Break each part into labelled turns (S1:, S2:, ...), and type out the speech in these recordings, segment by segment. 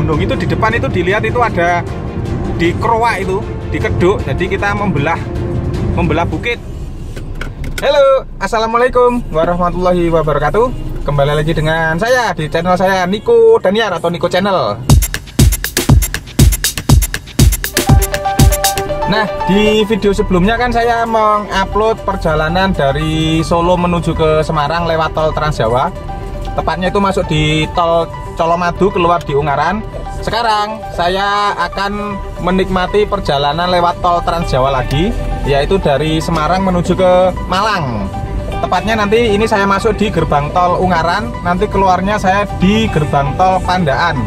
S1: gunung itu di depan itu dilihat itu ada di Kroa itu, di Keduk. Jadi kita membelah bukit. Halo, assalamualaikum warahmatullahi wabarakatuh. Kembali lagi dengan saya di channel saya Niko Daniar atau Niko Channel. Nah, di video sebelumnya kan saya mengupload perjalanan dari Solo menuju ke Semarang lewat tol Trans Jawa. Tepatnya itu masuk di tol Colomadu, keluar di Ungaran. Sekarang saya akan menikmati perjalanan lewat tol Trans Jawa lagi, yaitu dari Semarang menuju ke Malang. Tepatnya nanti ini saya masuk di gerbang tol Ungaran, nanti keluarnya saya di gerbang tol Pandaan,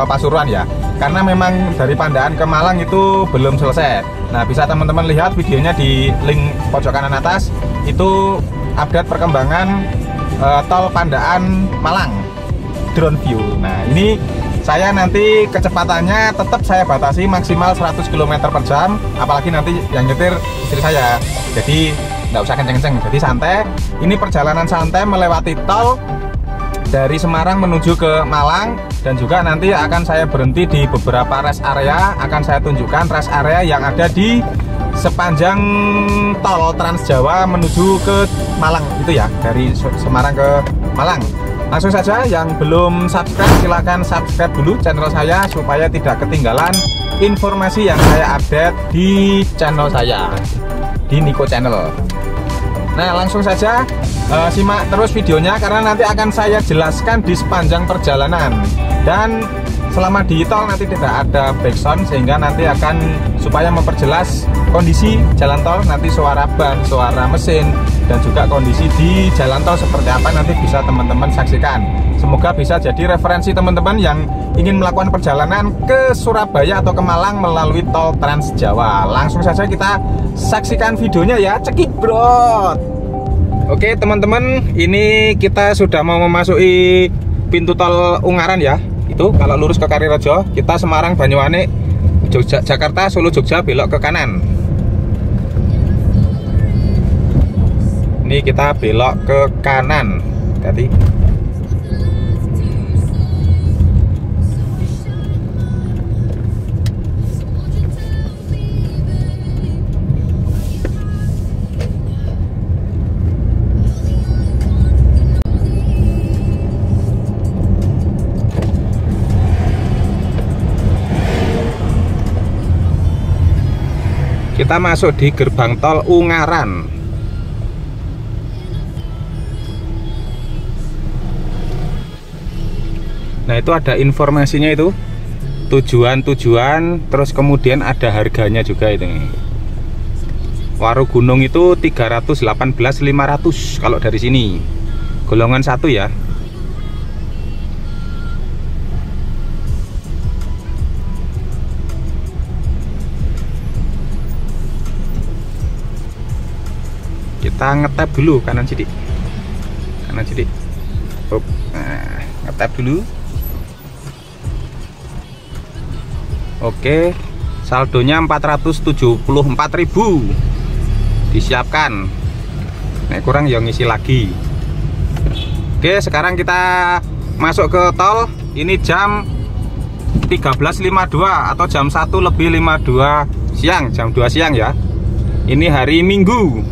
S1: Pasuruan ya. Karena memang dari Pandaan ke Malang itu belum selesai. Nah, bisa teman-teman lihat videonya di link pojok kanan atas. Itu update perkembangan tol Pandaan Malang drone view. Nah, ini saya nanti kecepatannya tetap saya batasi maksimal 100 km per jam. Apalagi nanti yang nyetir istri saya. Jadi nggak usah kenceng-kenceng, jadi santai. Ini perjalanan santai melewati tol dari Semarang menuju ke Malang. Dan juga nanti akan saya berhenti di beberapa rest area. Akan saya tunjukkan rest area yang ada di sepanjang tol Trans Jawa menuju ke Malang. Itu ya, dari Semarang ke Malang. Langsung saja, yang belum subscribe silahkan subscribe dulu channel saya supaya tidak ketinggalan informasi yang saya update di channel saya, di Niko Channel. Nah, langsung saja simak terus videonya karena nanti akan saya jelaskan di sepanjang perjalanan. Dan selama di tol nanti tidak ada backsound, sehingga nanti akan supaya memperjelas kondisi jalan tol, nanti suara ban, suara mesin, dan juga kondisi di jalan tol seperti apa nanti bisa teman-teman saksikan. Semoga bisa jadi referensi teman-teman yang ingin melakukan perjalanan ke Surabaya atau ke Malang melalui tol Trans Jawa. Langsung saja kita saksikan videonya ya, cekik bro. Oke teman-teman, ini kita sudah mau memasuki pintu tol Ungaran ya. Itu kalau lurus ke Karirejo, kita Semarang, Banyuwangi, Jogja, Jakarta, Solo, Jogja, belok ke kanan. Ini kita belok ke kanan. Hati. Kita masuk di gerbang tol Ungaran. Nah, itu ada informasinya itu, tujuan-tujuan, terus kemudian ada harganya juga itu. Waru Gunung itu 318.500 kalau dari sini. Golongan 1 ya. Kita ngetap dulu kanan sidik. Kanan sidik. Nah, ngetap dulu. Oke, saldonya 474.000 disiapkan. Nah, kurang yang ngisi lagi. Oke, sekarang kita masuk ke tol. Ini jam 13.52 atau jam 1:52 siang, jam 2 siang ya. Ini hari Minggu.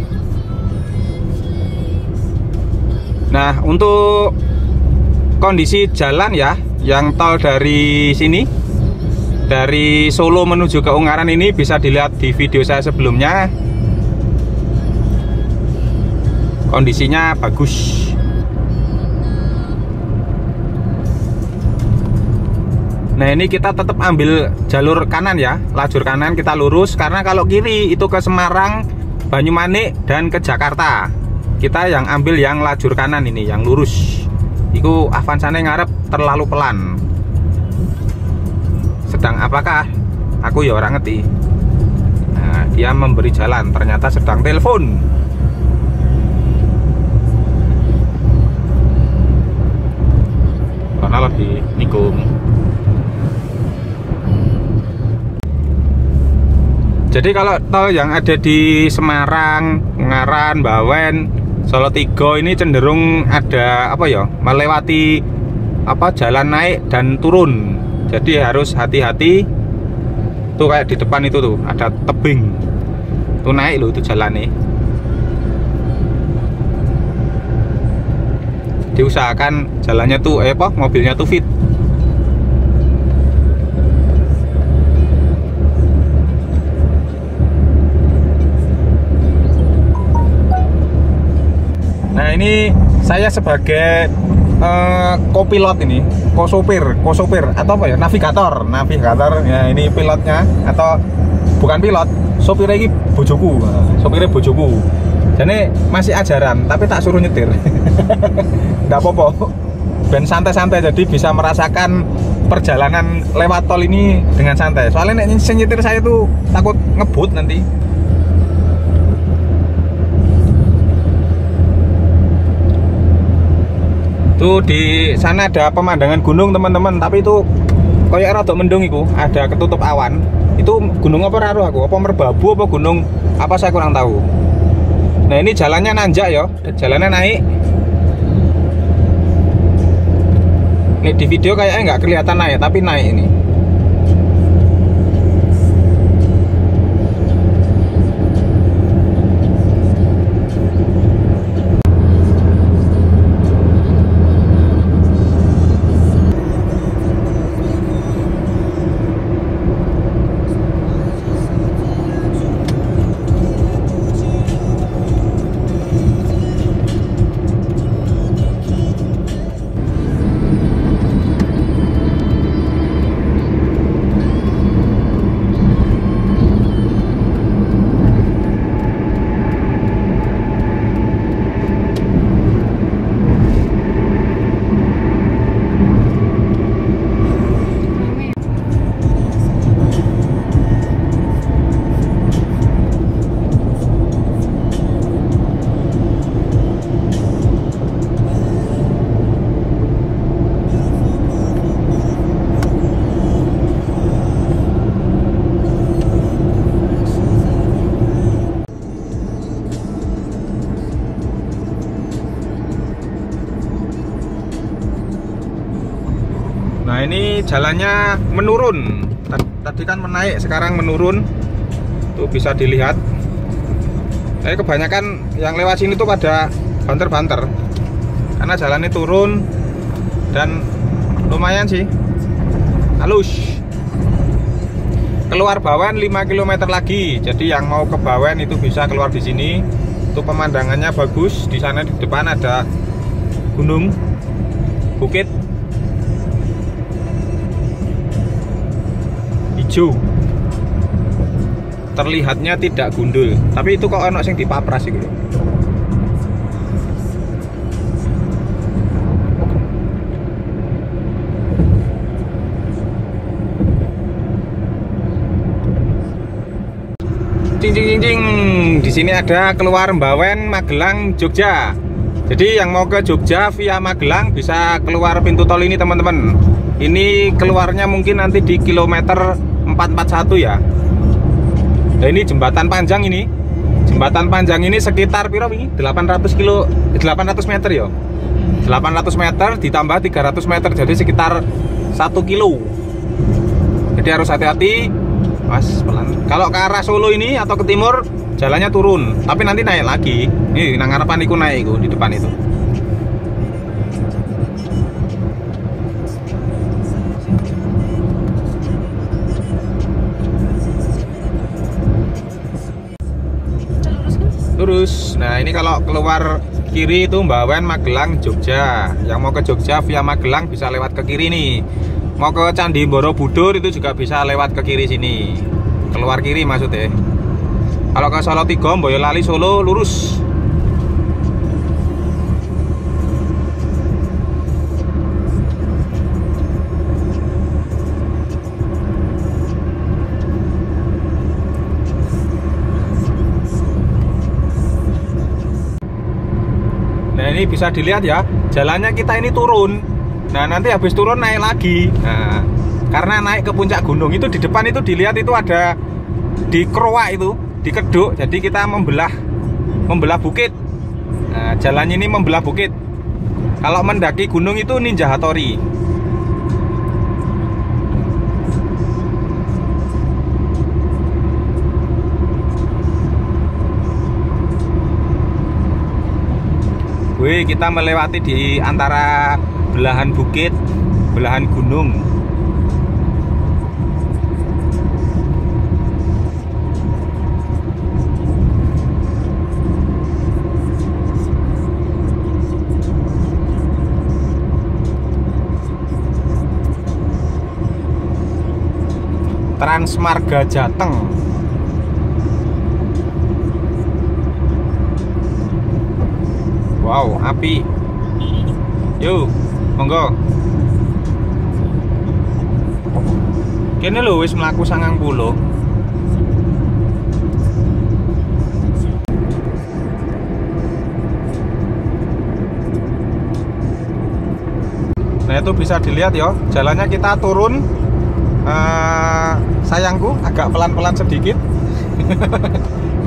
S1: Nah, untuk kondisi jalan ya, yang tol dari sini, dari Solo menuju ke Ungaran ini bisa dilihat di video saya sebelumnya. Kondisinya bagus. Nah, ini kita tetap ambil jalur kanan ya, lajur kanan kita lurus. Karena kalau kiri itu ke Semarang, Banyumanik, dan ke Jakarta. Kita yang ambil yang lajur kanan ini, yang lurus. Iku Avanza ngarep terlalu pelan. Sedang apakah? Aku ya orang ngerti. Nah, dia memberi jalan, ternyata sedang telepon. Karena lagi nikung. Jadi kalau tol yang ada di Semarang, Ungaran, Bawen, Solo Tigo ini cenderung ada apa ya, melewati jalan naik dan turun. Jadi harus hati-hati. Tuh kayak di depan itu tuh ada tebing. Tuh naik loh itu jalannya. Diusahakan jalannya tuh mobilnya tuh fit. Nah ini saya sebagai kopilot ini, kosopir atau apa ya, navigator ya, ini pilotnya atau bukan pilot, sopirnya ini bojoku, sopirnya bojoku. Jadi masih ajaran tapi tak suruh nyetir. Nggak apa-apa, ben santai-santai, jadi bisa merasakan perjalanan lewat tol ini dengan santai. Soalnya nyetir saya tuh takut ngebut nanti. Tuh di sana ada pemandangan gunung teman-teman, tapi itu kayak rada mendung itu, ada ketutup awan. Itu gunung apa raruh aku? Apa Merbabu apa gunung apa saya kurang tahu. Nah ini jalannya nanjak ya, jalannya naik. Ini di video kayaknya nggak kelihatan naik, tapi naik ini. Nah ini jalannya menurun. Tadi kan menaik, sekarang menurun. Tuh bisa dilihat. Kebanyakan yang lewat sini tuh pada banter-banter, karena jalannya turun dan lumayan sih halus. Keluar Bawen 5 km lagi. Jadi yang mau ke Bawen itu bisa keluar di sini. Itu pemandangannya bagus. Di sana di depan ada gunung, bukit hijau, terlihatnya tidak gundul, tapi itu kok ono sing dipapras gitu. Cing. Di sini ada keluar Bawen, Magelang, Jogja. Jadi yang mau ke Jogja via Magelang bisa keluar pintu tol ini teman-teman. Ini keluarnya mungkin nanti di kilometer 441 ya. Nah ini jembatan panjang ini. Jembatan panjang ini sekitar piro ini? 800 meter ya. 800 meter ditambah 300 meter, jadi sekitar 1 kilo. Jadi harus hati-hati. Mas pelan. Kalau ke arah Solo ini atau ke timur jalannya turun, tapi nanti naik lagi. Ini nang ngarepan iku naik iku di depan itu. Lurus. Nah ini kalau keluar kiri itu Bawen, Magelang, Jogja. Yang mau ke Jogja via Magelang bisa lewat ke kiri nih. Mau ke Candi Borobudur itu juga bisa lewat ke kiri sini. Keluar kiri maksudnya. Kalau ke Solo Tigo, Boyolali, Solo lurus. Nah ini bisa dilihat ya, jalannya kita ini turun. Nah nanti habis turun naik lagi. Nah karena naik ke puncak gunung itu di depan itu dilihat itu ada di Kroa itu, di Keduk. Jadi kita membelah bukit. Nah jalannya ini membelah bukit. Kalau mendaki gunung itu Ninja Hattori. Wih, kita melewati di antara belahan bukit, belahan gunung. Transmarga Jateng. Wow, api. Yuk, monggo. Kene lho wis mlaku 90. Nah, itu bisa dilihat ya, jalannya kita turun. Sayangku agak pelan-pelan sedikit.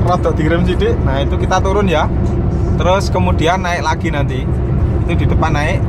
S1: Rodok direm sidik. Nah, itu kita turun ya. Terus kemudian naik lagi nanti. Itu di depan naik.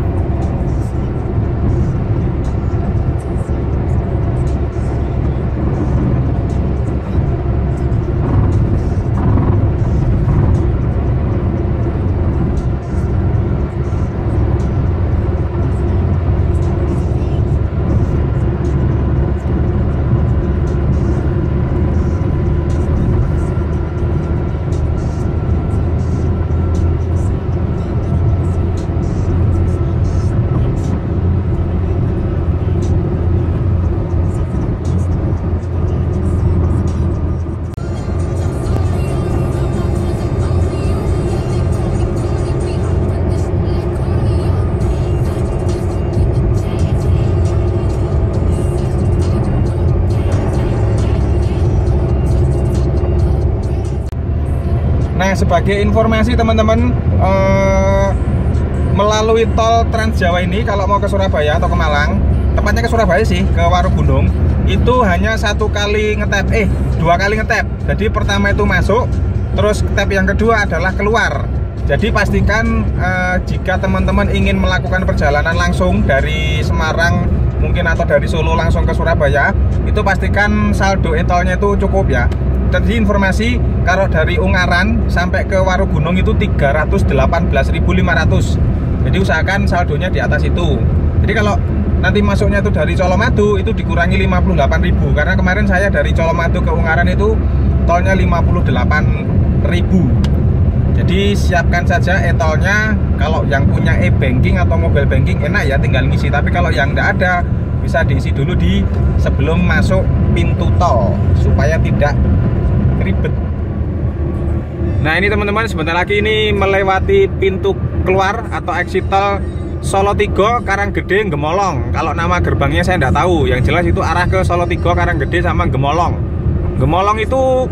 S1: Nah, sebagai informasi teman-teman, melalui tol Trans Jawa ini kalau mau ke Surabaya atau ke Malang, tepatnya ke Surabaya sih, ke Warugunung, itu hanya dua kali ngetap. Jadi pertama itu masuk, terus tap yang kedua adalah keluar. Jadi pastikan jika teman-teman ingin melakukan perjalanan langsung dari Semarang mungkin atau dari Solo langsung ke Surabaya, itu pastikan saldo e-tolnya itu cukup ya. Jadi informasi, kalau dari Ungaran sampai ke Warugunung itu 318.500. Jadi usahakan saldonya di atas itu. Jadi kalau nanti masuknya itu dari Colomadu itu dikurangi 58.000. Karena kemarin saya dari Colomadu ke Ungaran itu tolnya 58.000. Jadi siapkan saja e-tolnya. Kalau yang punya e-banking atau mobile banking enak ya, tinggal ngisi. Tapi kalau yang tidak ada, bisa diisi dulu di sebelum masuk pintu tol supaya tidak ribet. Nah, ini teman-teman, sebentar lagi ini melewati pintu keluar atau exit tol Solo 3 Karanggede Gemolong. Kalau nama gerbangnya saya tidak tahu, yang jelas itu arah ke Solo 3 Karanggede sama Gemolong. Gemolong itu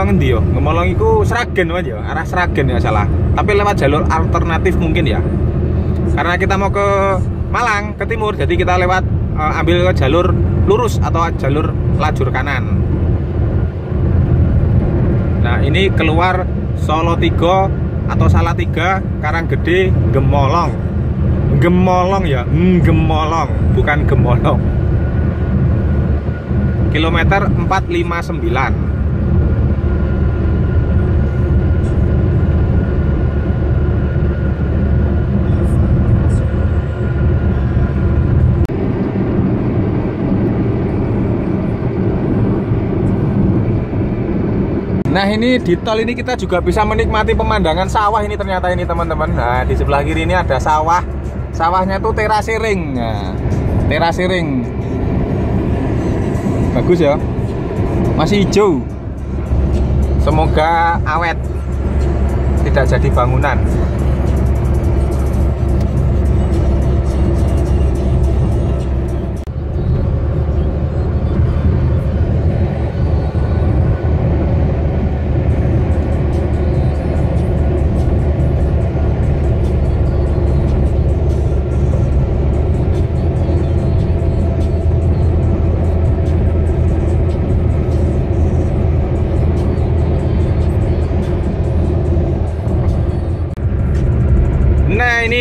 S1: ngendi yo? Gemolong itu Sragen aja, arah Sragen ya salah. Tapi lewat jalur alternatif mungkin ya. Karena kita mau ke Malang, ke timur, jadi kita lewat ambil jalur lurus atau jalur lajur kanan. Nah, ini keluar Solo 3 atau Salatiga Karanggede Gemolong. Gemolong ya, Gemolong, bukan Gemolong. Kilometer 459. Nah, ini di tol ini kita juga bisa menikmati pemandangan sawah ini ternyata ini teman-teman. Nah, di sebelah kiri ini ada sawah. Sawahnya tuh terasering. Nah, terasering. Bagus ya. Masih hijau. Semoga awet. Tidak jadi bangunan.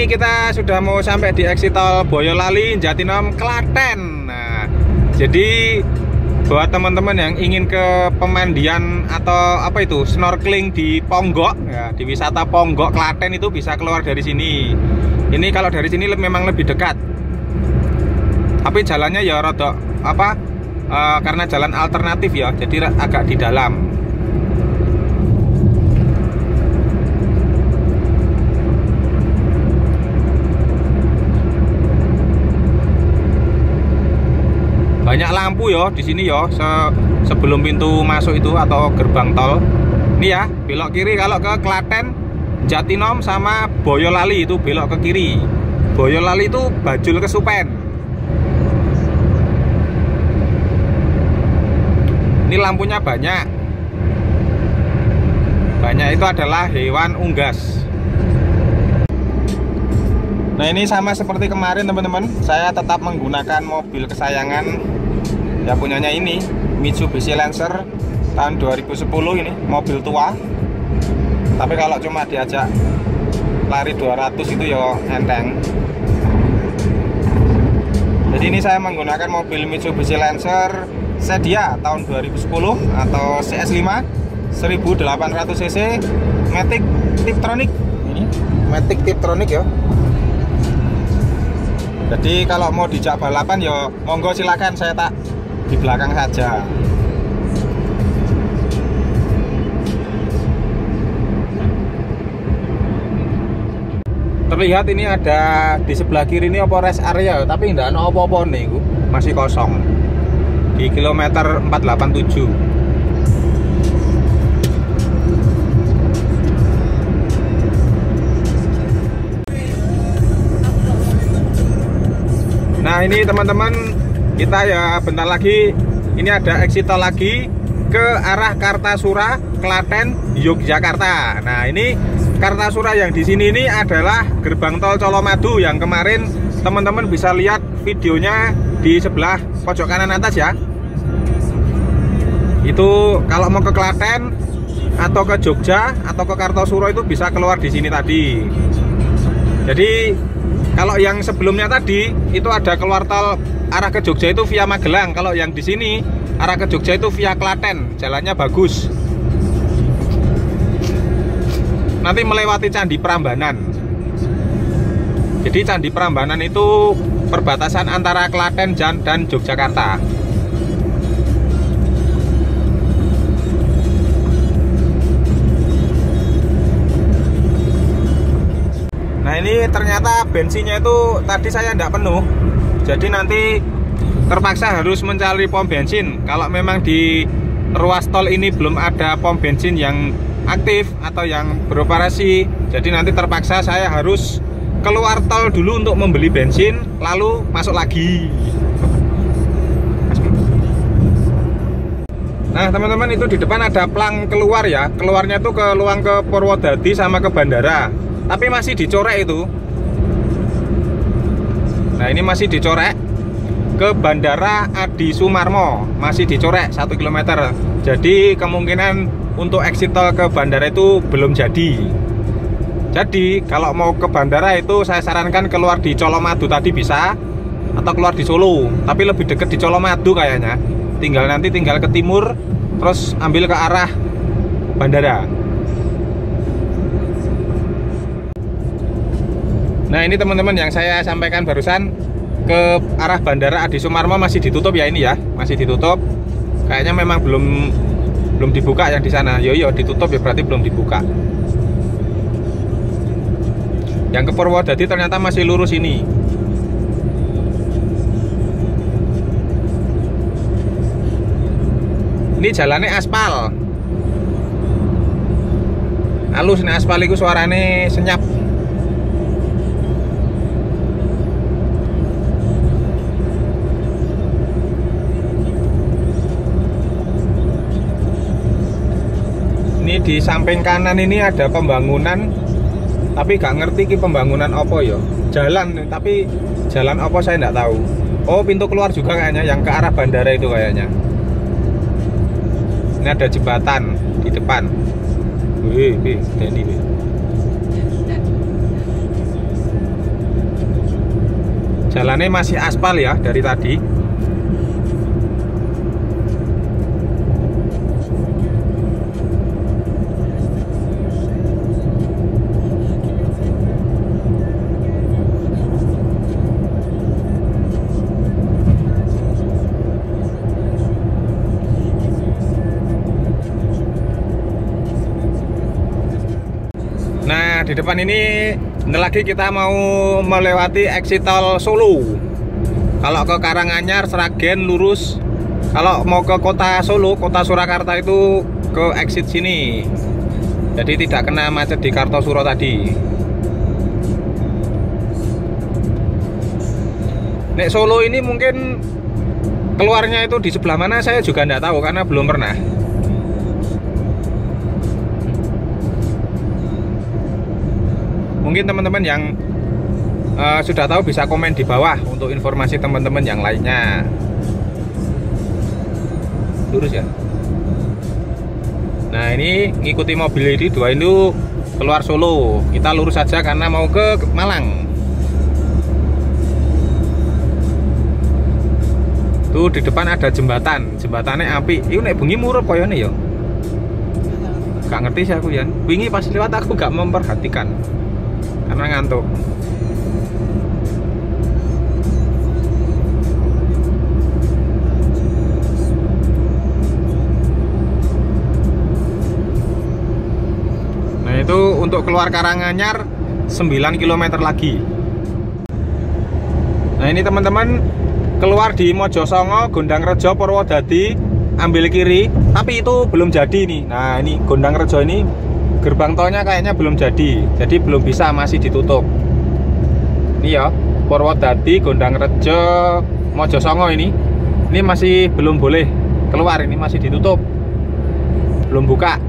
S1: ini kita sudah mau sampai di exit tol Boyolali, Jatinom, Klaten. Nah, jadi buat teman-teman yang ingin ke pemandian atau apa itu snorkeling di Ponggok, ya, di wisata Ponggok Klaten itu bisa keluar dari sini. Ini kalau dari sini memang lebih dekat. Tapi jalannya ya rada apa? Karena jalan alternatif ya, jadi agak di dalam. Banyak lampu ya di sini ya, sebelum pintu masuk itu atau gerbang tol. Ini ya, belok kiri kalau ke Klaten, Jatinom sama Boyolali itu belok ke kiri. Boyolali itu Bajul Kesupen. Ini lampunya banyak. Banyak itu adalah hewan unggas. Nah, ini sama seperti kemarin teman-teman, saya tetap menggunakan mobil kesayangan ya punyanya ini, Mitsubishi Lancer tahun 2010 ini, mobil tua. Tapi kalau cuma diajak lari 200 itu ya enteng. Jadi ini saya menggunakan mobil Mitsubishi Lancer Sedia tahun 2010 atau CS5 1800 cc Matic Tiptronic. Ini Matic Tiptronic ya. Jadi kalau mau dijak balapan ya monggo silakan, saya tak di belakang saja. Terlihat ini ada di sebelah kiri ini apa rest area, tapi tidak ada apa-apa nih, masih kosong di kilometer 487. Nah, ini teman-teman, kita ya bentar lagi ini ada exit tol lagi ke arah Kartasura, Klaten, Yogyakarta. Nah, ini Kartasura yang di sini ini adalah gerbang tol Colomadu yang kemarin teman-teman bisa lihat videonya di sebelah pojok kanan atas ya. Itu kalau mau ke Klaten atau ke Jogja atau ke Kartasura itu bisa keluar di sini tadi. Jadi kalau yang sebelumnya tadi itu ada keluar tol arah ke Jogja itu via Magelang. Kalau yang di sini arah ke Jogja itu via Klaten, jalannya bagus. Nanti melewati Candi Prambanan. Jadi Candi Prambanan itu perbatasan antara Klaten dan Yogyakarta. Nah, ini ternyata bensinnya itu tadi saya tidak penuh. Jadi nanti terpaksa harus mencari pom bensin. Kalau memang di ruas tol ini belum ada pom bensin yang aktif atau yang beroperasi, jadi nanti terpaksa saya harus keluar tol dulu untuk membeli bensin, lalu masuk lagi. Nah, teman-teman, itu di depan ada plang keluar ya. Keluarnya tuh ke Luang, ke Purwodadi sama ke bandara. Tapi masih dicorek itu. Nah, ini masih dicorek ke Bandara Adi Sumarmo, masih dicorek 1 km. Jadi kemungkinan untuk exit tol ke bandara itu belum jadi. Jadi kalau mau ke bandara itu saya sarankan keluar di Colomadu tadi bisa, atau keluar di Solo. Tapi lebih dekat di Colomadu kayaknya. Tinggal ke timur, terus ambil ke arah bandara. Nah, ini teman-teman yang saya sampaikan barusan, ke arah Bandara Adi Sumarmo masih ditutup ya, ini ya, masih ditutup. Kayaknya memang belum dibuka yang di sana. Yo ditutup ya, berarti belum dibuka. Yang ke Purwodadi ternyata masih lurus ini. Ini jalannya aspal. Halus nih aspal itu, suaranya senyap. Ini di samping kanan ini ada pembangunan, tapi gak ngerti ki pembangunan apa ya. Jalan, tapi jalan apa saya nggak tahu. Oh, pintu keluar juga kayaknya, yang ke arah bandara itu kayaknya. Ini ada jembatan di depan. Wih, Denny. Jalannya masih aspal ya dari tadi. Nah, di depan ini lagi kita mau melewati exit tol Solo. Kalau ke Karanganyar, Sragen lurus. Kalau mau ke kota Solo, kota Surakarta itu ke exit sini. Jadi tidak kena macet di Kartosuro tadi. Nek Solo ini mungkin keluarnya itu di sebelah mana saya juga tidak tahu karena belum pernah. Mungkin teman-teman yang sudah tahu bisa komen di bawah untuk informasi teman-teman yang lainnya. Lurus ya. Nah, ini ngikuti mobil ini dua itu keluar Solo. Kita lurus saja karena mau ke Malang. Tuh di depan ada jembatan. Jembatannya api. Ini nek bengi murup koyone ya. Gak ngerti sih aku ya. Wingi pas lewat aku gak memperhatikan. Karena ngantuk. Nah, itu untuk keluar Karanganyar 9 km lagi. Nah, ini teman-teman keluar di Mojosongo, Gondangrejo, Purwodadi, ambil kiri, tapi itu belum jadi nih. Nah, ini Gondangrejo ini gerbang tolnya kayaknya belum jadi belum bisa, masih ditutup. Ini ya, Purwodadi, Gondangrejo, Mojosongo ini masih belum boleh keluar, ini masih ditutup, belum buka.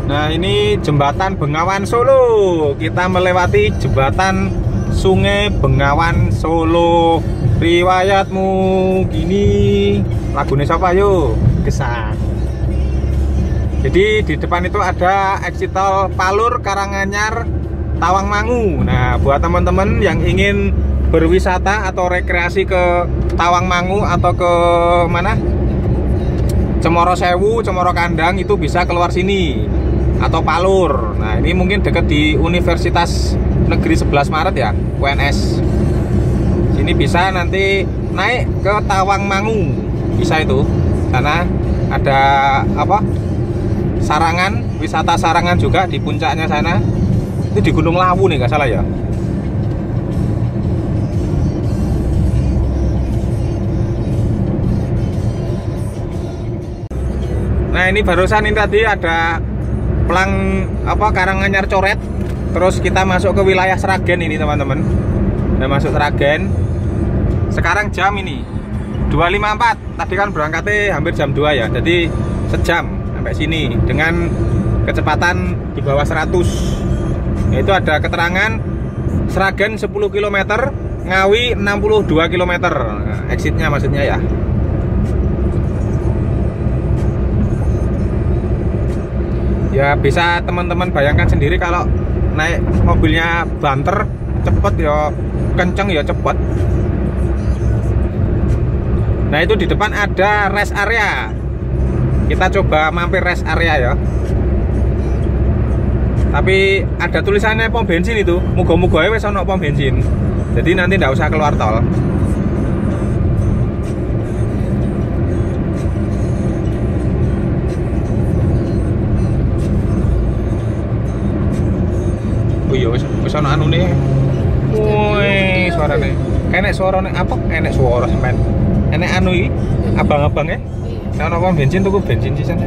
S1: Nah, ini jembatan Bengawan Solo. Kita melewati jembatan Sungai Bengawan Solo. Riwayatmu gini. Lagunya siapa yo? Gesang. Jadi di depan itu ada exit tol Palur, Karanganyar, Tawangmangu. Nah, buat teman-teman yang ingin berwisata atau rekreasi ke Tawangmangu atau ke mana? Cemoro Sewu, Cemoro Kandang, itu bisa keluar sini. Atau Palur. Nah, ini mungkin dekat di Universitas Negeri 11 Maret ya, UNS. Sini bisa nanti naik ke Tawangmangu. Bisa itu. Sana ada apa? Sarangan, wisata Sarangan juga di puncaknya sana. Itu di Gunung Lawu nih, nggak salah ya. Nah, ini barusan ini tadi ada pelang apa Karanganyar coret, terus kita masuk ke wilayah Sragen ini teman-teman. Udah masuk Sragen. Sekarang jam ini 2.54. Tadi kan berangkatnya hampir jam 2 ya. Jadi sejam sampai sini dengan kecepatan di bawah 100. Yaitu ada keterangan Sragen 10 km, Ngawi 62 km. Nah, exitnya maksudnya ya. Ya bisa teman-teman bayangkan sendiri kalau naik mobilnya banter cepet ya, kenceng ya cepet. Nah, itu di depan ada rest area. Kita coba mampir rest area ya. Tapi ada tulisannya pom bensin itu. Muga-muga wis ono pom bensin. Jadi nanti nggak usah keluar tol. Oh iya, wis ana anune. Woi, suarane. Enek suarane apa? Enek suara sampean. Enek anu iki, abang-abang ya. Nah, ono wong bensin tuku bensin sih sana.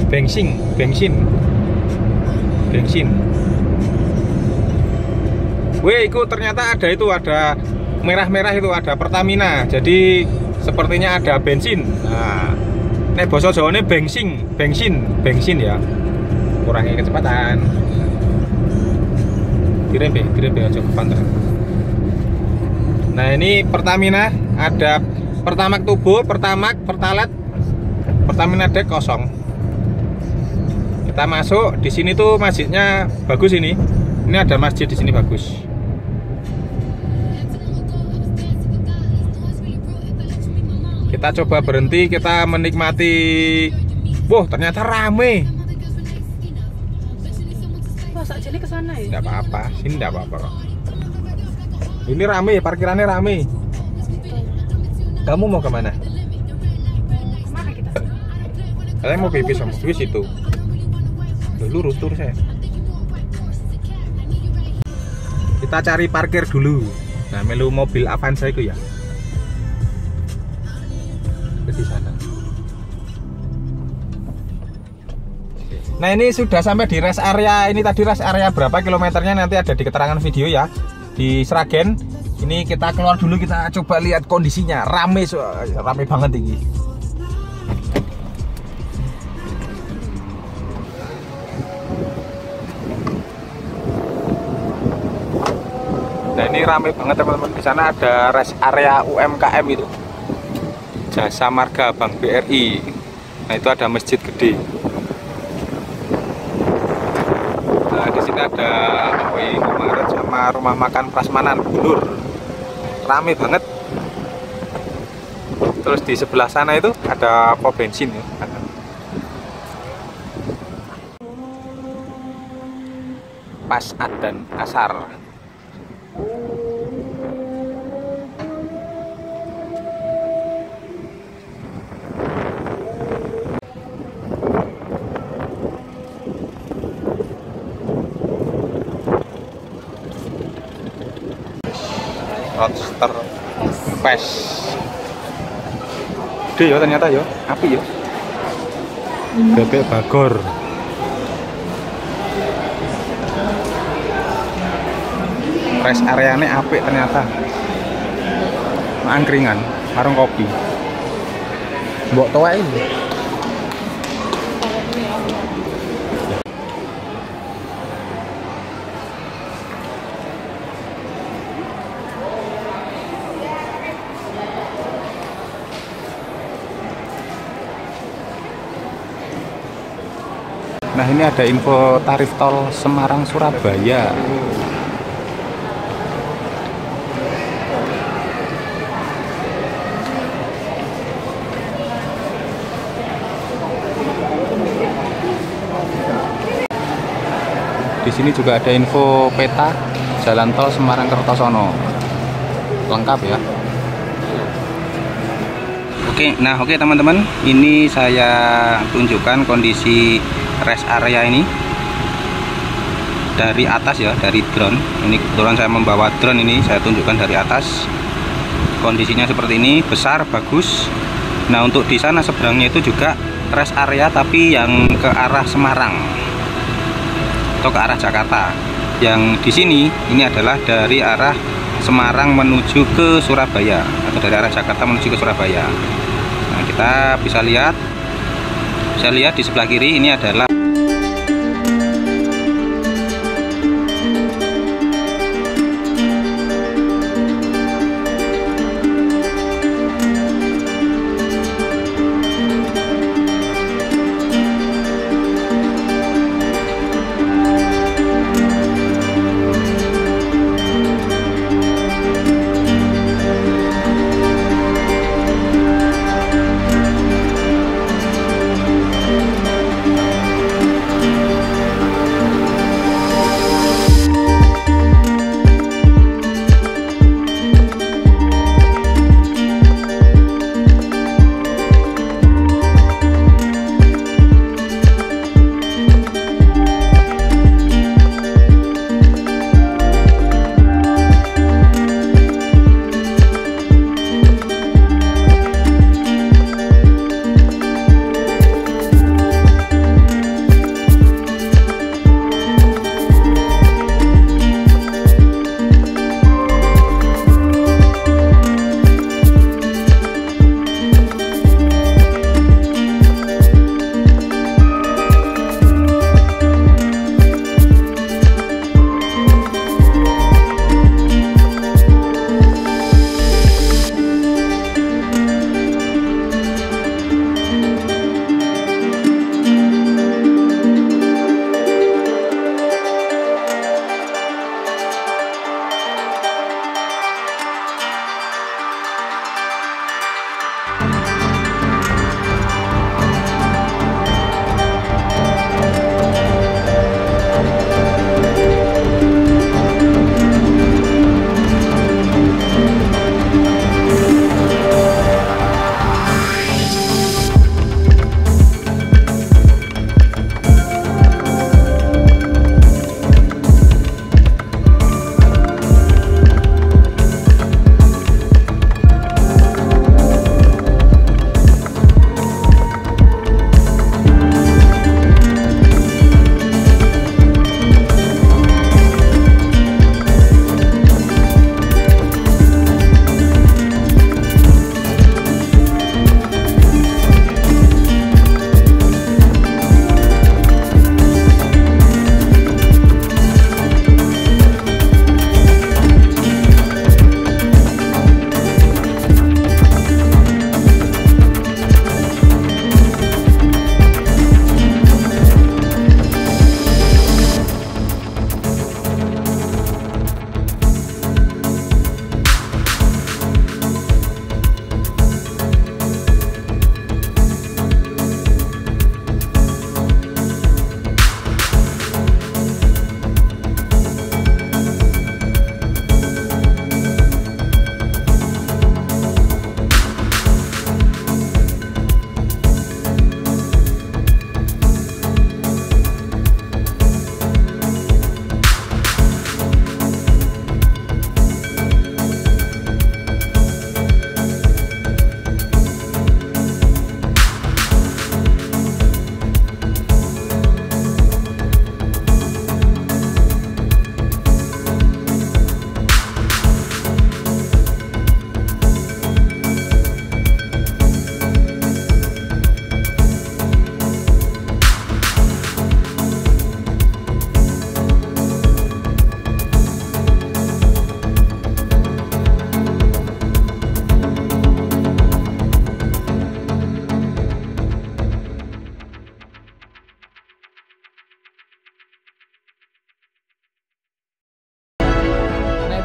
S1: Bensin. Weh, itu ternyata ada merah-merah itu ada Pertamina. Jadi sepertinya ada bensin. Nah, nek basa Jawane bensin ya. Kurangi kecepatan. Direbe aja kepanter. Nah, ini Pertamina, ada Pertamax Turbo, Pertamax, Pertalite, Pertamina Deck kosong. Kita masuk di sini tuh masjidnya bagus ini. Ini ada masjid di sini bagus. Kita coba berhenti, kita menikmati. Wah, ternyata rame.
S2: Wah, sakjane ke sana ya?
S1: Enggak apa-apa, sini enggak apa-apa kok. Ini rame, parkirannya rame. Kamu mau kemana?
S2: Kemana kita?
S1: Saya mau pipis sama wis itu. Lurus saya. Kita cari parkir dulu. Nah, melu mobil Avanza itu ya. Di sana. Nah, ini sudah sampai di rest area. Ini tadi rest area berapa kilometernya nanti ada di keterangan video ya. Di Sragen. Ini kita keluar dulu, kita coba lihat kondisinya. Rame banget ini. Nah, ini rame banget teman-teman. Di sana ada rest area UMKM itu. Jasa Marga Bank BRI. Nah, itu ada masjid gede. Nah, di sini ada Indomaret sama rumah makan Prasmanan Bunur. Rame banget. Terus di sebelah sana itu ada pom bensin ya. Pas adzan asar. Roadster Pes. Gede ya ternyata ya, api ya. Bebek Bagor. Rest areanya apik ternyata. Angkringan, warung kopi. Mbok toa ini. Nah, ini ada info tarif tol Semarang Surabaya. Di sini juga ada info peta jalan tol Semarang Kertosono. Lengkap ya. Oke teman-teman, ini saya tunjukkan kondisi rest area ini dari atas ya, dari drone. Ini kebetulan saya membawa drone, ini saya tunjukkan dari atas. Kondisinya seperti ini, besar, bagus. Nah, untuk di sana seberangnya itu juga rest area tapi yang ke arah Semarang atau ke arah Jakarta. Yang di sini ini adalah dari arah Semarang menuju ke Surabaya atau dari arah Jakarta menuju ke Surabaya. Nah, kita bisa lihat di sebelah kiri ini adalah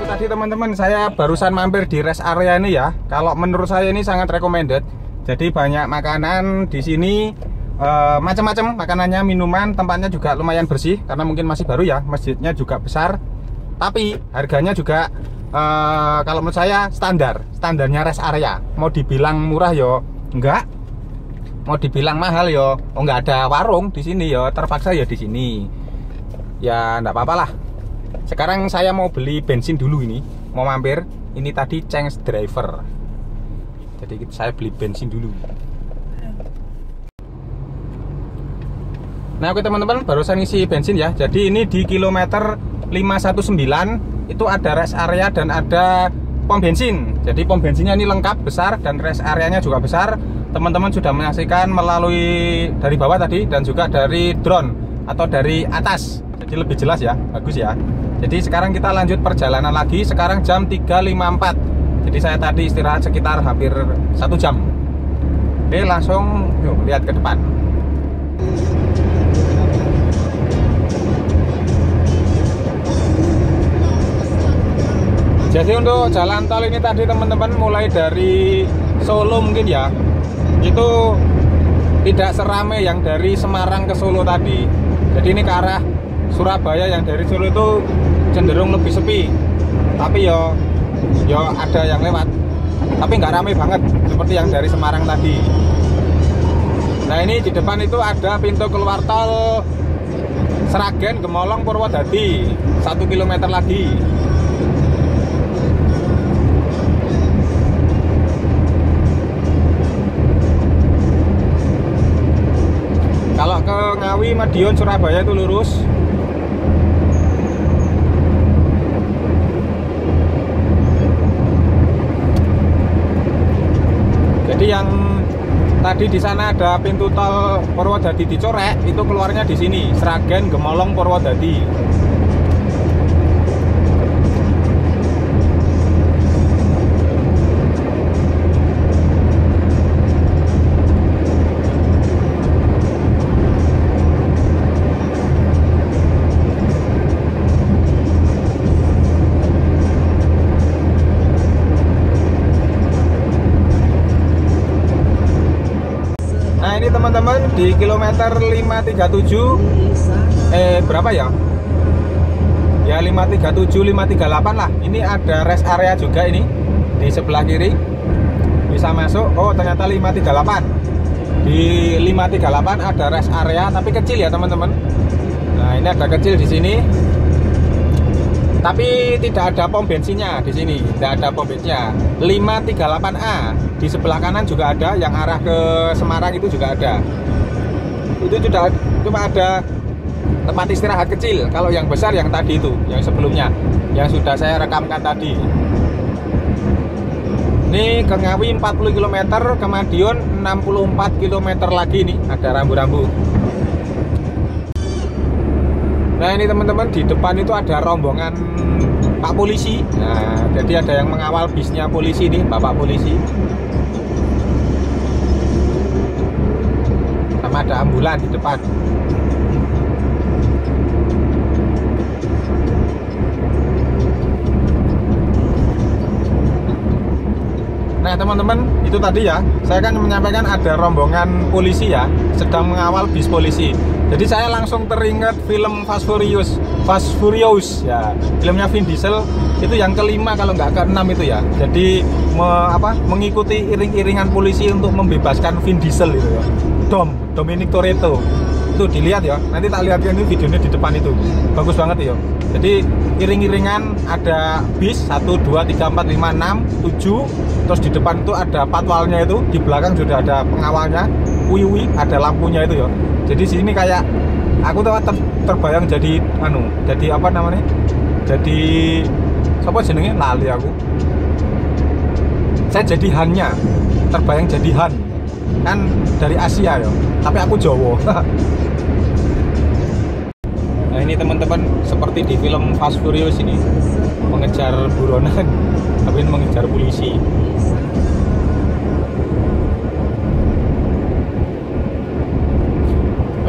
S1: Tadi teman-teman saya barusan mampir di rest area ini ya. Kalau menurut saya ini sangat recommended. Jadi banyak makanan di sini, macam-macam makanannya, minuman, tempatnya juga lumayan bersih karena mungkin masih baru ya. Masjidnya juga besar. Tapi harganya juga kalau menurut saya standarnya rest area. Mau dibilang murah yo enggak, mau dibilang mahal yo enggak ada warung di sini yo, terpaksa ya di sini. Ya enggak apa-apa lah. Sekarang saya mau beli bensin dulu ini, mau mampir. Ini tadi change driver. Jadi saya beli bensin dulu. Nah oke teman-teman, barusan isi bensin ya. Jadi ini di kilometer 519 itu ada rest area dan ada pom bensin. Jadi pom bensinnya ini lengkap, besar, dan rest areanya juga besar. Teman-teman sudah menyaksikan melalui dari bawah tadi dan juga dari drone atau dari atas. Jadi lebih jelas ya, bagus ya. Jadi sekarang kita lanjut perjalanan lagi. Sekarang jam 3.54. Jadi saya tadi istirahat sekitar hampir 1 jam. Oke, langsung yuk lihat ke depan. Jadi untuk jalan tol ini tadi teman-teman, mulai dari Solo mungkin ya, itu tidak seramai yang dari Semarang ke Solo tadi. Jadi ini ke arah Surabaya yang dari Solo itu cenderung lebih sepi. Tapi yo ada yang lewat, tapi nggak ramai banget seperti yang dari Semarang tadi. Nah ini di depan itu ada pintu keluar tol Sragen Gemolong Purwodadi, 1 km lagi. Kalau ke Ngawi, Madiun, Surabaya itu lurus. Jadi yang tadi di sana ada pintu tol Purwodadi dicorek, itu keluarnya di sini, Sragen Gemolong Purwodadi. Teman-teman di kilometer 537 berapa ya? Ya 537 538 lah. Ini ada rest area juga ini di sebelah kiri. Bisa masuk. Oh, ternyata 538. Di 538 ada rest area tapi kecil ya, teman-teman. Nah, ini ada kecil di sini. Tapi tidak ada pom bensinnya di sini, tidak ada pom bensinnya. 538A di sebelah kanan juga ada, yang arah ke Semarang itu juga ada. Itu sudah cuma ada tempat istirahat kecil. Kalau yang besar yang tadi itu, yang sebelumnya, yang sudah saya rekamkan tadi. Ini ke Ngawi 40 km, ke Madiun 64 km lagi nih, ada rambu-rambu. Nah ini teman-teman, di depan itu ada rombongan Pak Polisi. Nah jadi ada yang mengawal bisnya polisi nih, Bapak Polisi. Sama ada ambulan di depan. Nah teman-teman, itu tadi ya, saya kan menyampaikan ada rombongan polisi ya, sedang mengawal bis polisi. Jadi saya langsung teringat film Fast Furious ya, filmnya Vin Diesel itu yang kelima kalau nggak keenam itu ya. Jadi mengikuti iring-iringan polisi untuk membebaskan Vin Diesel itu ya. Dominic Toretto itu dilihat ya. Nanti tak lihat ini videonya di depan itu, bagus banget ya. Jadi iring-iringan ada bis 1, 2, 3, 4, 5, 6, 7. Terus di depan itu ada patwalnya itu, di belakang sudah ada pengawalnya, ada lampunya itu ya. Jadi sini kayak aku tuh terbayang jadi jadi apa namanya? Jadi siapa jenenge lali aku. Saya jadi Hannya, terbayang jadi Han. Kan dari Asia ya, tapi aku Jawa. Nah ini teman-teman, seperti di film Fast Furious ini, mengejar buronan, tapi mengejar polisi.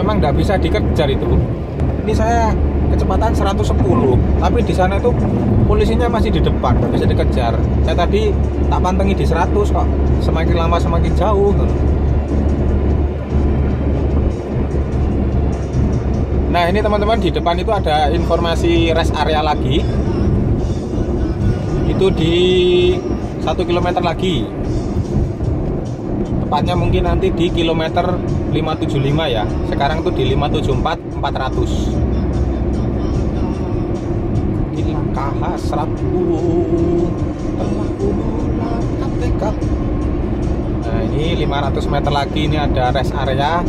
S1: Memang nggak bisa dikejar itu. Ini saya kecepatan 110, tapi di sana itu polisinya masih di depan, nggak bisa dikejar. Saya tadi tak pantengi di 100 kok, semakin lama semakin jauh. Nah ini teman-teman, di depan itu ada informasi rest area lagi. Itu di 1 km lagi. Tepatnya mungkin nanti di kilometer 575 ya. Sekarang tuh di 574 400. Hasrat telah kubulat tekad. Nah ini 500 meter lagi, ini ada rest area.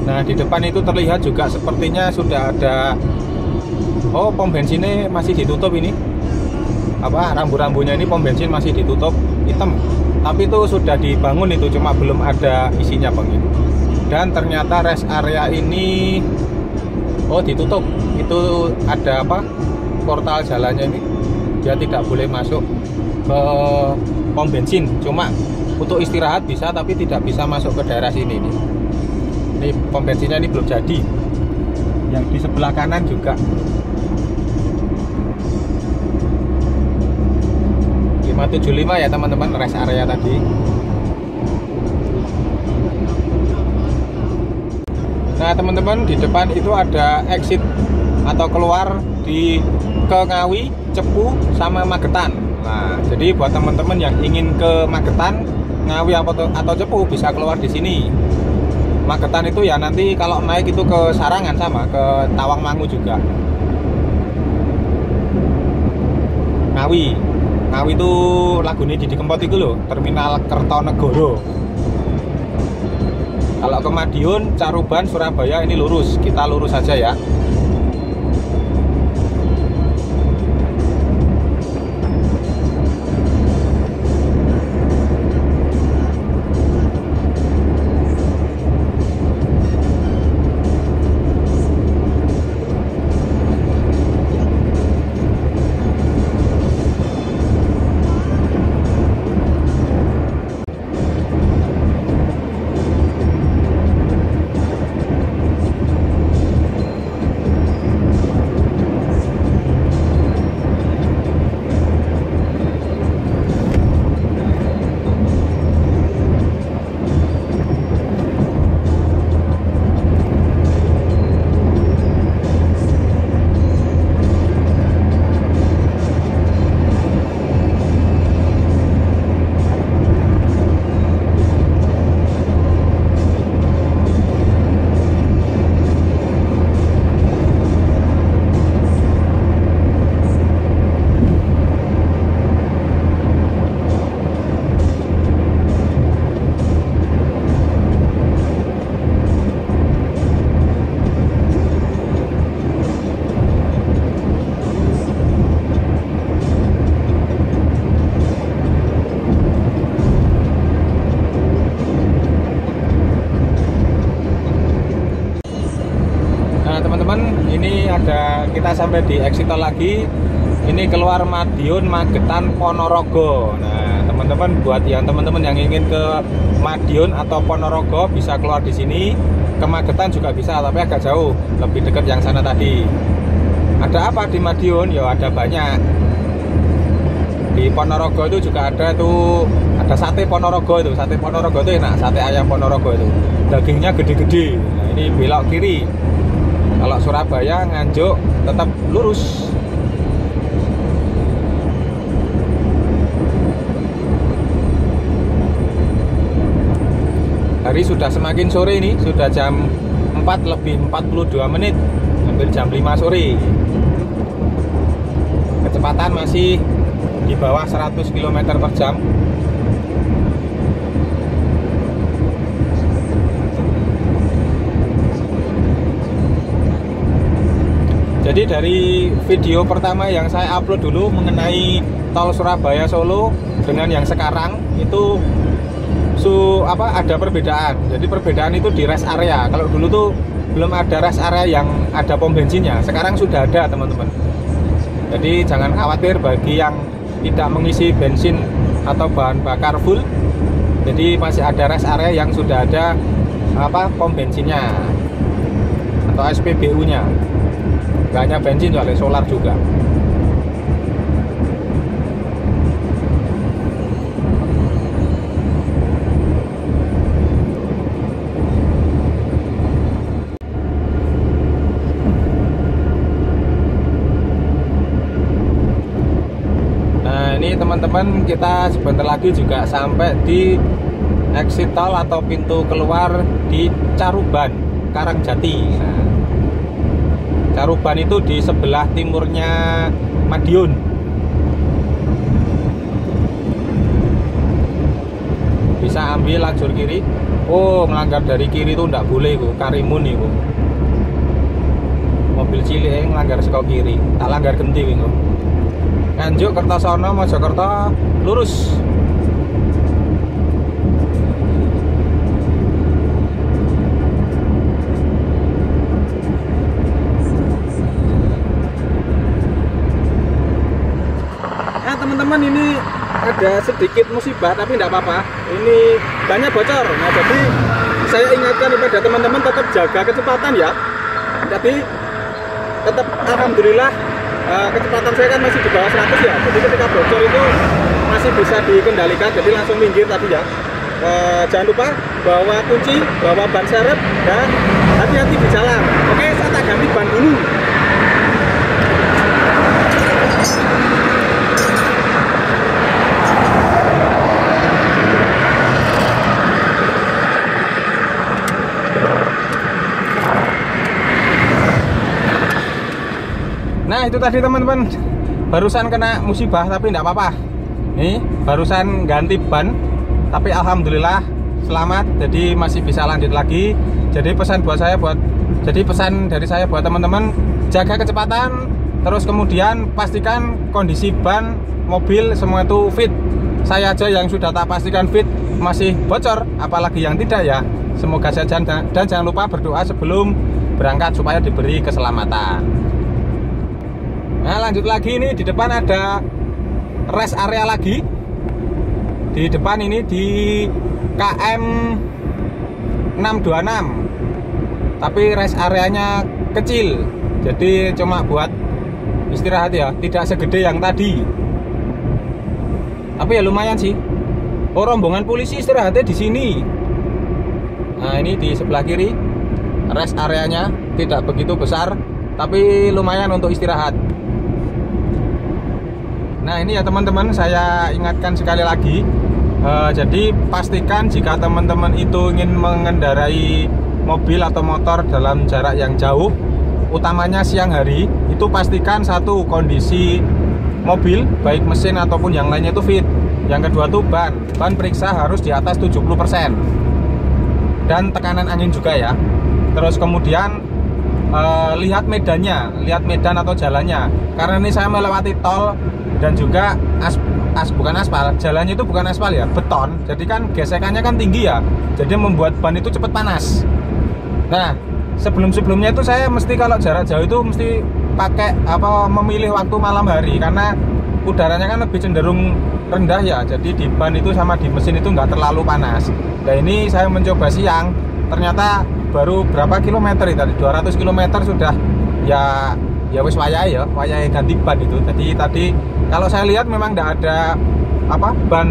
S1: Nah di depan itu terlihat juga sepertinya sudah ada, oh pom bensinnya masih ditutup ini, apa rambu-rambunya ini pom bensin masih ditutup hitam. Tapi itu sudah dibangun, itu cuma belum ada isinya bang ini. Dan ternyata rest area ini ditutup. Itu ada apa, portal jalannya ini, dia tidak boleh masuk ke pom bensin. Cuma untuk istirahat bisa, tapi tidak bisa masuk ke daerah sini nih. Ini pom bensinnya ini belum jadi. Yang di sebelah kanan juga 575 ya teman-teman, rest area tadi. Nah teman-teman, di depan itu ada exit atau keluar di ke Ngawi, Cepu, sama Magetan. Nah jadi buat teman-teman yang ingin ke Magetan, Ngawi atau Cepu bisa keluar di sini. Magetan itu ya nanti kalau naik itu ke Sarangan sama ke Tawangmangu juga. Ngawi itu lagunya Didi Kempot itu loh, Terminal Kertonegoro. Kalau ke Madiun, Caruban, Surabaya ini lurus, kita lurus saja ya. Kita sampai di exit tol lagi. Ini keluar Madiun, Magetan, Ponorogo. Nah, teman-teman, buat yang teman-teman yang ingin ke Madiun atau Ponorogo bisa keluar di sini. Ke Magetan juga bisa, tapi agak jauh, lebih dekat yang sana tadi. Ada apa di Madiun? Ya ada banyak. Di Ponorogo itu juga ada tuh, ada sate Ponorogo itu. Sate Ponorogo itu enak, sate ayam Ponorogo itu. Dagingnya gede-gede. Nah, ini belok kiri. Kalau Surabaya, Nganjuk tetap lurus. Hari sudah semakin sore ini, sudah jam 4 lebih 42 menit, hampir jam 5 sore. Kecepatan masih di bawah 100 km per jam. Jadi dari video pertama yang saya upload dulu mengenai tol Surabaya Solo dengan yang sekarang itu ada perbedaan. Jadi perbedaan itu di rest area. Kalau dulu tuh belum ada rest area yang ada pom bensinnya. Sekarang sudah ada, teman-teman. Jadi jangan khawatir bagi yang tidak mengisi bensin atau bahan bakar full. Jadi masih ada rest area yang sudah ada pom bensinnya atau SPBU-nya. Gak hanya bensin, ada solar juga. Ini teman-teman, kita sebentar lagi juga sampai di exit tol atau pintu keluar di Caruban, Karangjati. Nah, Caruban itu di sebelah timurnya Madiun. Bisa ambil lajur kiri. Oh, melanggar dari kiri itu ndak boleh kok, Karimun itu. Mobil cilik melanggar saka kiri, tak langgar genti kok. Nganjuk Kertosono Mojokerto lurus. Nah teman-teman, ini ada sedikit musibah tapi tidak apa-apa. Ini banyak bocor. Nah jadi saya ingatkan kepada teman-teman tetap jaga kecepatan ya. Jadi tetap alhamdulillah kecepatan saya kan masih di bawah 100 ya, jadi ketika bocor itu masih bisa dikendalikan, jadi langsung minggir tadi ya. Jangan lupa bawa kunci, bawa ban serep, dan hati-hati di jalan. Oke, saya tak ganti ban dulu. Nah itu tadi teman-teman, barusan kena musibah tapi tidak apa-apa. Nih barusan ganti ban tapi alhamdulillah selamat, jadi masih bisa lanjut lagi. Jadi pesan dari saya buat teman-teman, jaga kecepatan, terus kemudian pastikan kondisi ban mobil semua itu fit. Saya aja yang sudah tak pastikan fit masih bocor, apalagi yang tidak ya. Semoga saja, dan jangan lupa berdoa sebelum berangkat supaya diberi keselamatan. Nah lanjut lagi, ini di depan ada rest area lagi. Di depan ini di KM 626, tapi rest areanya kecil, jadi cuma buat istirahat ya, tidak segede yang tadi. Tapi ya lumayan sih. Oh, rombongan polisi istirahatnya di sini. Nah ini di sebelah kiri, rest areanya tidak begitu besar, tapi lumayan untuk istirahat. Nah ini ya teman-teman, saya ingatkan sekali lagi, jadi pastikan jika teman-teman itu ingin mengendarai mobil atau motor dalam jarak yang jauh, utamanya siang hari, itu pastikan satu, kondisi mobil baik mesin ataupun yang lainnya itu fit. Yang kedua tuh ban periksa harus di atas 70%, dan tekanan angin juga ya. Terus kemudian lihat medannya, lihat medan atau jalannya, karena ini saya melewati tol dan juga bukan aspal, jalannya itu bukan aspal ya, beton. Jadi kan gesekannya kan tinggi ya, jadi membuat ban itu cepat panas. Nah sebelumnya itu saya mesti kalau jarak jauh itu mesti pakai memilih waktu malam hari, karena udaranya kan lebih cenderung rendah ya, jadi di ban itu sama di mesin itu nggak terlalu panas. Nah ini saya mencoba siang, ternyata baru berapa kilometer tadi, 200 km sudah ya wis wayahe ganti ban itu. Jadi tadi kalau saya lihat memang tidak ada ban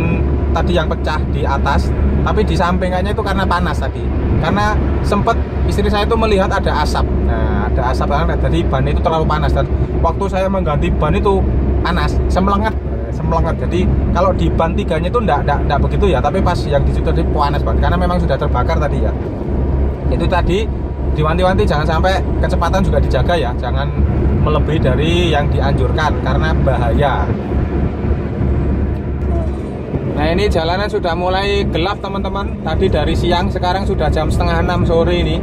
S1: tadi yang pecah di atas, tapi di sampingannya itu karena panas tadi, karena sempat istri saya itu melihat ada asap. Nah ada asap kan, jadi ban itu terlalu panas, dan waktu saya mengganti ban itu panas, semelenget. Jadi kalau di ban tiganya itu enggak begitu ya, tapi pas yang di situ tadi panas banget karena memang sudah terbakar tadi ya. Itu tadi diwanti-wanti jangan sampai kecepatan juga dijaga ya, jangan melebihi dari yang dianjurkan karena bahaya. Nah ini jalanan sudah mulai gelap teman-teman, tadi dari siang, sekarang sudah jam 5:30 sore ini.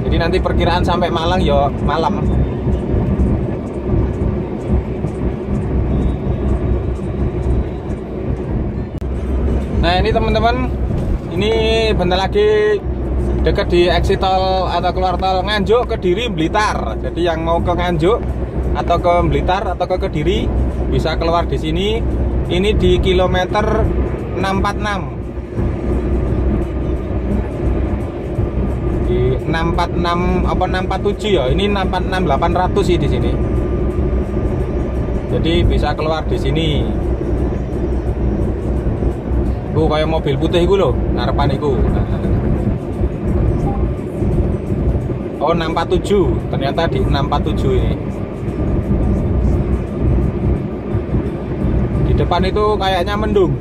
S1: Jadi nanti perkiraan sampai Malang ya malam. Nah ini teman-teman, ini bentar lagi dekat di exit tol atau keluar tol Nganjuk, Kediri, Blitar. Jadi yang mau ke Nganjuk atau ke Blitar atau ke Kediri bisa keluar di sini. Ini di kilometer 646. Di 646 apa 647 ya. Ini 646 800 sih di sini. Jadi bisa keluar di sini. Kayak mobil putih iku lho, ngarepan iku. Oh 647, ternyata di 647 ini. Di depan itu kayaknya mendung.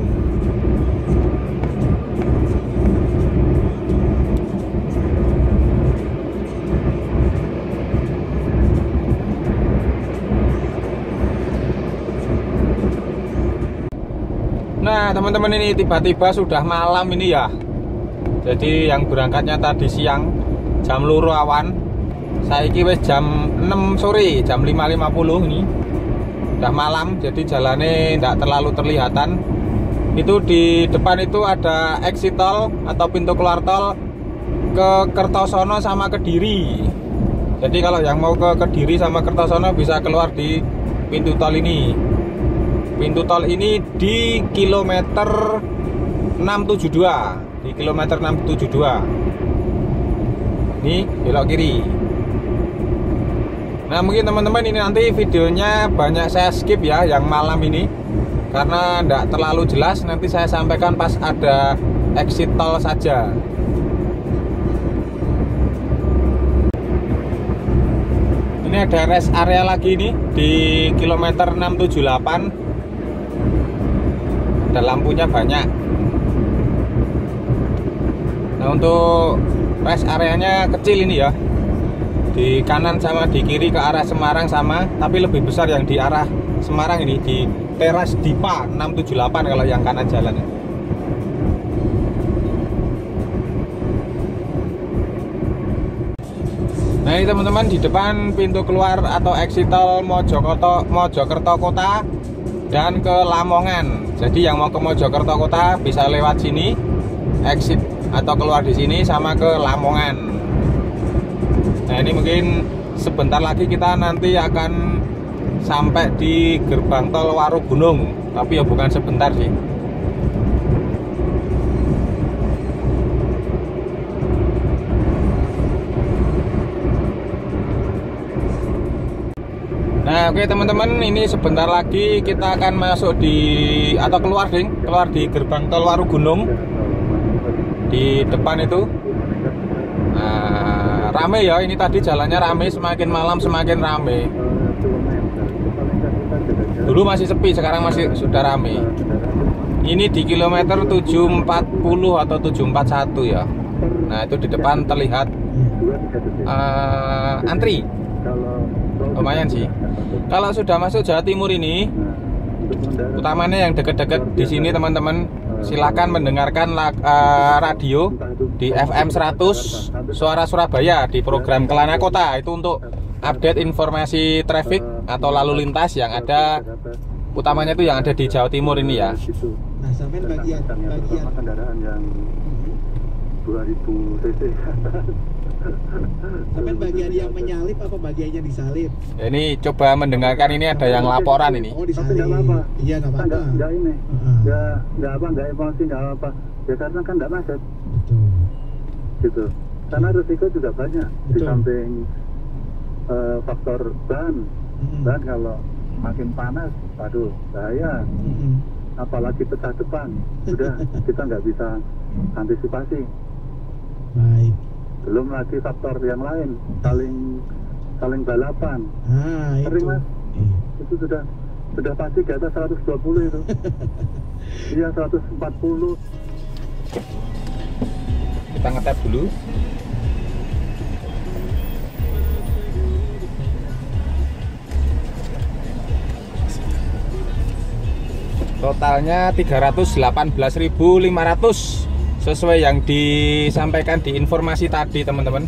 S1: Nah teman-teman, ini tiba-tiba sudah malam ini ya. Jadi yang berangkatnya tadi siang jam loro awan, saiki wis jam 6 sore, jam 5.50 ini. Udah malam, jadi jalannya tidak terlalu terlihatan. Itu di depan itu ada exit tol atau pintu keluar tol ke Kertosono sama Kediri. Jadi kalau yang mau ke Kediri sama Kertosono bisa keluar di pintu tol ini. Pintu tol ini di kilometer 672. Di kilometer 672. Ini belok kiri. Nah mungkin teman-teman ini nanti videonya banyak saya skip ya yang malam ini, karena tidak terlalu jelas. Nanti saya sampaikan pas ada exit tol saja. Ini ada rest area lagi nih di kilometer 678. Ada lampunya banyak. Nah untuk rest areanya kecil ini ya. Di kanan sama di kiri ke arah Semarang sama, tapi lebih besar yang di arah Semarang ini, di Teras Dipa 678 kalau yang kanan jalan. Nah ini teman-teman, di depan pintu keluar atau exit tol Mojokerto Kota dan ke Lamongan. Jadi yang mau ke Mojokerto Kota bisa lewat sini, exit atau keluar di sini sama ke Lamongan. Nah ini mungkin sebentar lagi kita nanti akan sampai di gerbang tol Warugunung, tapi ya bukan sebentar sih. Nah oke teman-teman, ini sebentar lagi kita akan masuk di atau keluar di gerbang tol Warugunung. Di depan itu rame ya, ini tadi jalannya rame, semakin malam semakin rame. Dulu masih sepi, sekarang masih sudah rame. Ini di kilometer 740 atau 741 ya. Nah itu di depan terlihat antri. Lumayan sih. Kalau sudah masuk Jawa Timur ini, utamanya yang deket-deket di sini teman-teman, silakan mendengarkan radio di FM 100 Suara Surabaya di program Kelana Kota. Itu untuk update informasi traffic atau lalu lintas yang ada, utamanya itu yang ada di Jawa Timur ini ya.
S3: Nah, sampai bagian kendaraan yang 2000 cc. Sampai bagian yang menyalip apa bagian yang disalip?
S1: Ya, ini coba mendengarkan, ini ada yang laporan ini.
S3: Oh, disalip. Iya, nggak apa-apa. Nggak ini. Nggak emosi, nggak apa. Ya karena kan nggak macet. Betul. Gitu. Karena risiko juga banyak. Betul. Di samping faktor ban. Dan kalau makin panas, aduh bahaya. Apalagi pecah depan, sudah kita nggak bisa antisipasi. Baik. Belum lagi faktor yang lain, saling balapan. Sering mas, itu sudah pasti di atas 120 itu. Iya 140.
S1: Kita ngetap dulu. Totalnya 318.500 sesuai yang disampaikan di informasi tadi teman-teman.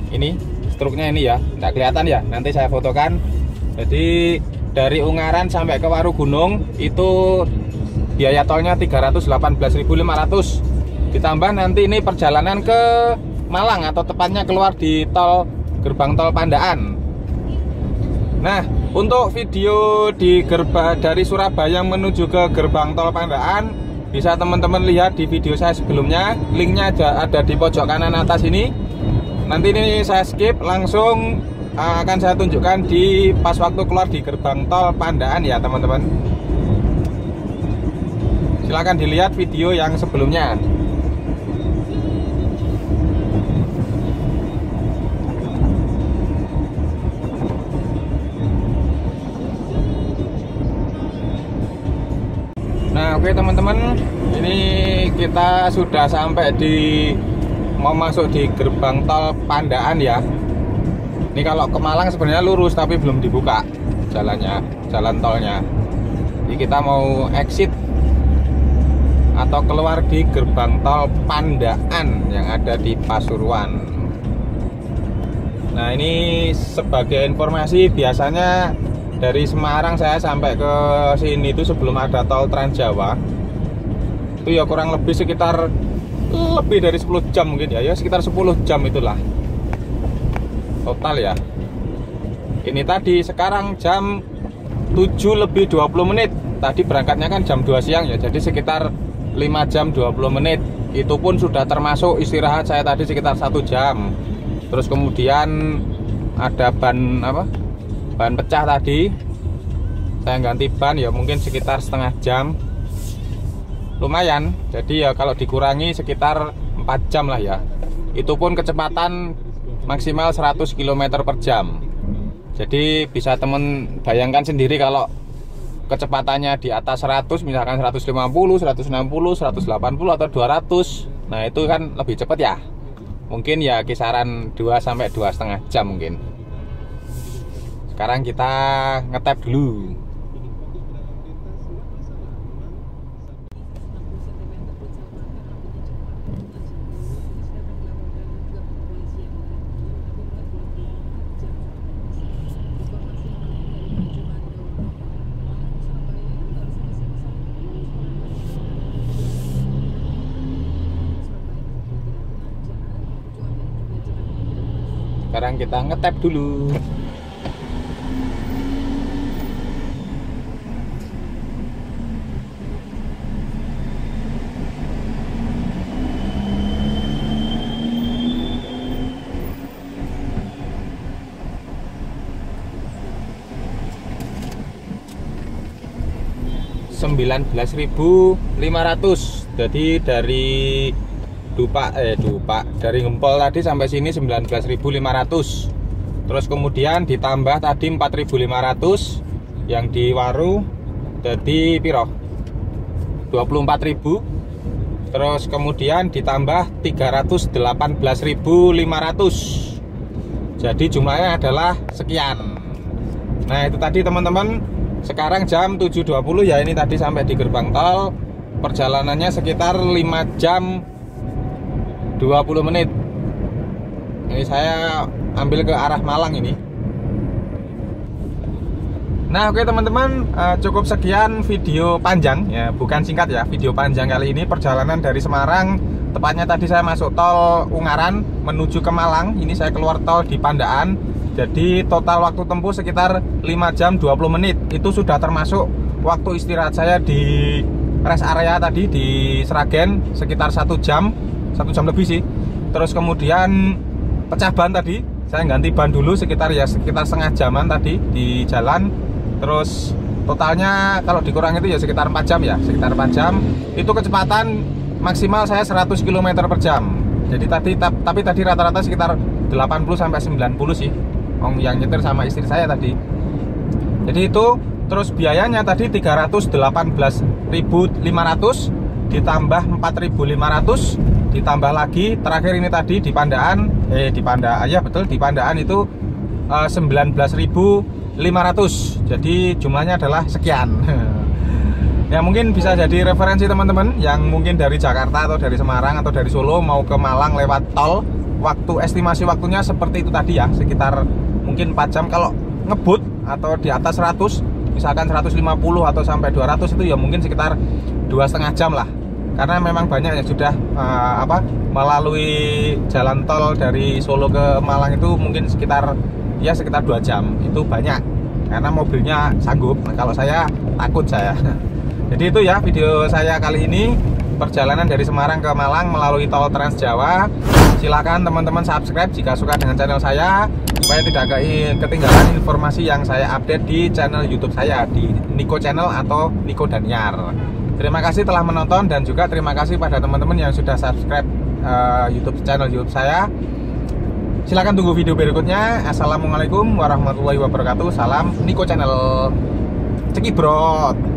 S1: Ini struknya ini ya, nggak kelihatan ya, nanti saya fotokan. Jadi dari Ungaran sampai ke Warugunung itu biaya tolnya 318.500, ditambah nanti ini perjalanan ke Malang atau tepatnya keluar di tol gerbang tol Pandaan. Nah untuk video di dari Surabaya menuju ke gerbang tol Pandaan bisa teman-teman lihat di video saya sebelumnya, linknya ada di pojok kanan atas ini. nanti ini saya skip, langsung akan saya tunjukkan di pas waktu keluar di gerbang tol Pandaan ya teman-teman. Silahkan dilihat video yang sebelumnya. Nah oke teman-teman, ini kita sudah sampai mau masuk di gerbang tol Pandaan ya. Ini kalau ke Malang sebenarnya lurus tapi belum dibuka jalan tolnya. Jadi kita mau exit atau keluar di gerbang tol Pandaan yang ada di Pasuruan. Nah ini sebagai informasi, biasanya dari Semarang saya sampai ke sini itu sebelum ada tol Trans Jawa itu ya kurang lebih sekitar lebih dari 10 jam mungkin ya, sekitar 10 jam itulah total ya. Ini tadi sekarang jam 7:20. Tadi berangkatnya kan jam 2 siang ya, jadi sekitar 5 jam 20 menit. Itu pun sudah termasuk istirahat saya tadi sekitar 1 jam. Terus kemudian ada ban pecah tadi, saya ganti ban ya mungkin sekitar setengah jam, lumayan. Jadi ya kalau dikurangi sekitar 4 jam lah ya. Itu pun kecepatan maksimal 100 km per jam. Jadi bisa temen bayangkan sendiri kalau kecepatannya di atas 100, misalkan 150, 160, 180 atau 200. Nah itu kan lebih cepat ya. Mungkin ya kisaran 2 sampai 2,5 jam mungkin. Sekarang kita ngetap dulu. Sekarang kita ngetap dulu. Rp19.500. Jadi dari dari Gempol tadi sampai sini 19.500. Terus kemudian ditambah tadi 4.500 yang di Waru, jadi piro? 24.000. Terus kemudian ditambah 318.500. Jadi jumlahnya adalah sekian. Nah itu tadi teman-teman. Sekarang jam 7.20 ya, ini tadi sampai di gerbang tol. Perjalanannya sekitar 5 jam 20 menit. Ini saya ambil ke arah Malang ini. Nah oke teman-teman, cukup sekian video panjang ya, bukan singkat ya, video panjang kali ini perjalanan dari Semarang. Tepatnya tadi saya masuk tol Ungaran menuju ke Malang. Ini saya keluar tol di Pandaan. Jadi total waktu tempuh sekitar 5 jam 20 menit. Itu sudah termasuk waktu istirahat saya di rest area tadi di Sragen sekitar 1 jam lebih sih. Terus kemudian pecah ban tadi, saya ganti ban dulu sekitar setengah jaman tadi di jalan. Terus totalnya kalau dikurangi itu ya sekitar 4 jam ya, sekitar 4 jam. Itu kecepatan maksimal saya 100 km per jam. Jadi tapi tadi rata-rata sekitar 80 sampai 90 sih. Yang nyetir sama istri saya tadi. Jadi itu terus biayanya tadi 318.500 ditambah 4.500 ditambah lagi terakhir ini tadi di Pandaan ya betul, di Pandaan itu 19.500. Jadi jumlahnya adalah sekian. Ya mungkin bisa jadi referensi teman-teman yang mungkin dari Jakarta atau dari Semarang atau dari Solo mau ke Malang lewat tol. Estimasi waktunya seperti itu tadi ya, sekitar mungkin 4 jam. Kalau ngebut atau di atas 100, misalkan 150 atau sampai 200 itu ya mungkin sekitar 2,5 jam lah. Karena memang banyak yang sudah melalui jalan tol dari Solo ke Malang itu mungkin sekitar 2 jam. Itu banyak karena mobilnya sanggup. Nah, kalau saya takut saya. Jadi itu ya video saya kali ini. perjalanan dari Semarang ke Malang melalui tol Trans Jawa. Silakan teman-teman subscribe jika suka dengan channel saya, supaya tidak ketinggalan informasi yang saya update di channel YouTube saya, di Niko Channel atau Niko Daniar. Terima kasih telah menonton, dan juga terima kasih pada teman-teman yang sudah subscribe channel YouTube saya. Silakan tunggu video berikutnya. Assalamualaikum warahmatullahi wabarakatuh. Salam Niko Channel. Cekibrot.